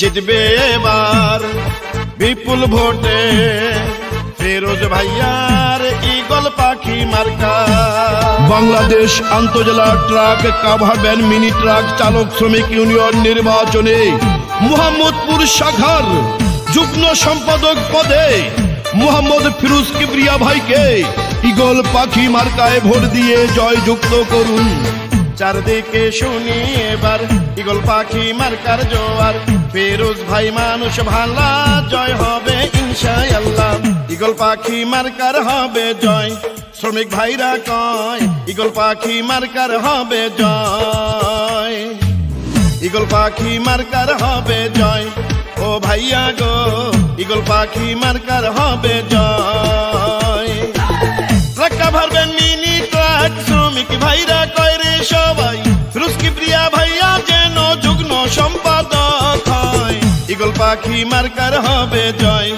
জিতবে এবার বিপুল ভোটে ফিরোজ ভাইয়ার ঈগল পাখি মার্কা। বাংলাদেশ আন্তজেলা truck cover van mini truck চালক শ্রমিক ইউনিয়ন নির্বাচনে মোহাম্মদপুর শাখার যুগ্ম সম্পাদক পদে মোহাম্মদ ফিরোজ কিবরিয়া ভাইকে ঈগল পাখি মার্কায় ভোট দিয়ে জয়যুক্ত করুন। চারদিকে শুনি এবার ঈগল পাখি মার্কার জোয়ার, ফিরোজ ভাই মানুষ ভালা, জয় হবে ইনশাআল্লাহ। ঈগল পাখি মার্কার হবে জয়, শ্রমিক ভাইরা কয় ঈগল পাখি মার্কার হবে জয়। ঈগল পাখি মার্কার হবে জয়, ও ভাইয়া গো ঈগল পাখি মার্কার হবে জয়। ট্রাক কাভারবেন মিনি ট্রাক শ্রমিক ভাইরা কয় রে সবাই, ফিরোজ কিবরিয়া ভাইয়া যেন যুগ্ম সম্পাদক হয়। ঈগল পাখি মার্কার হবে জয়,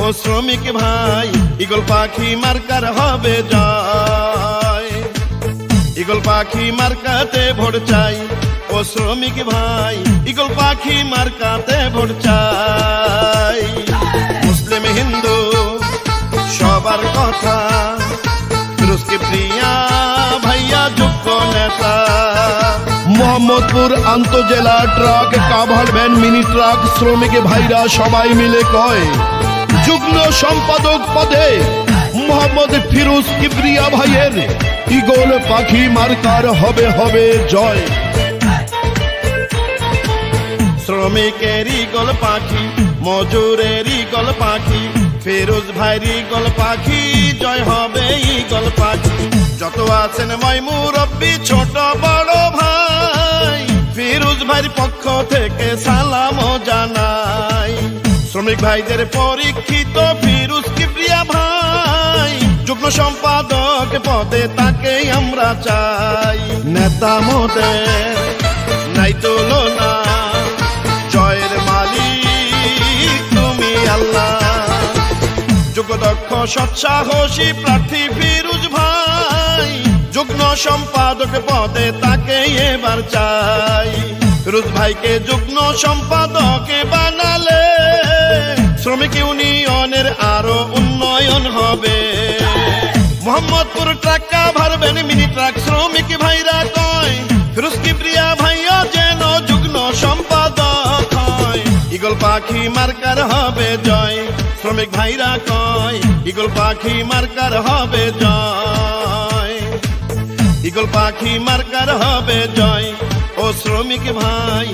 ও শ্রমিক ভাই ঈগল পাখি মার্কার হবে জয়। ঈগল পাখি মার্কাতে ভোট চাই, ও শ্রমিক ভাই ঈগল পাখি মার্কাতে ভোট চাই। মুসলিম হিন্দু সবার কথা, ফিরোজ কিবরিয়া ভাইয়া যোগ্য নেতা। মোহাম্মদপুর আন্তজেলা truck cover van mini truck শ্রমিক ভাইরা সবাই মিলে কয় যুগ্ম সম্পাদক পদে মোহাম্মদ ফিরোজ কিবরিয়া ভাইয়ের ঈগল পাখি মার্কার হবে হবে জয়। শ্রমিকের ঈগল পাখি, মজুরের ঈগল পাখি, ফিরোজ ভাইয়ের ঈগল পাখি, জয় হবে ঈগল পাখি। যত আছেন মই মুরব্বি ছোট বড় ভাই, ফিরোজ ভাইয়ের পক্ষ থেকে সালাম জানাই। শ্রমিক ভাইদের পরীক্ষিত ফিরোজ কিবরিয়া ভাই, যুগ্ম সম্পাদক পদে তাকে আমরা চাই। নেতা মোদের নাই তুলনা, জয়ের মালিক তুমি আল্লাহ। যোগ্য দক্ষ সৎসাহসী প্রার্থী ফিরোজ ভাই, যুগ্ম সম্পাদক পদে তাকে এবার চাই। ফিরোজ ভাইকে যুগ্ম সম্পাদক বানালে শ্রমিক ইউনিয়নের আরো উন্নয়ন হবে। Mohammadpur truck cover van mini truck শ্রমিক ভাইরা কয় ফিরোজ কিবরিয়া ভাইয়া যেন যুগ্ম সম্পাদক হয়। ঈগল পাখি মার্কার হবে জয়, শ্রমিক ভাইরা কয় ঈগল পাখি মার্কার হবে জয়। ঈগল পাখি মার্কার হবে জয়, ও শ্রমিক ভাই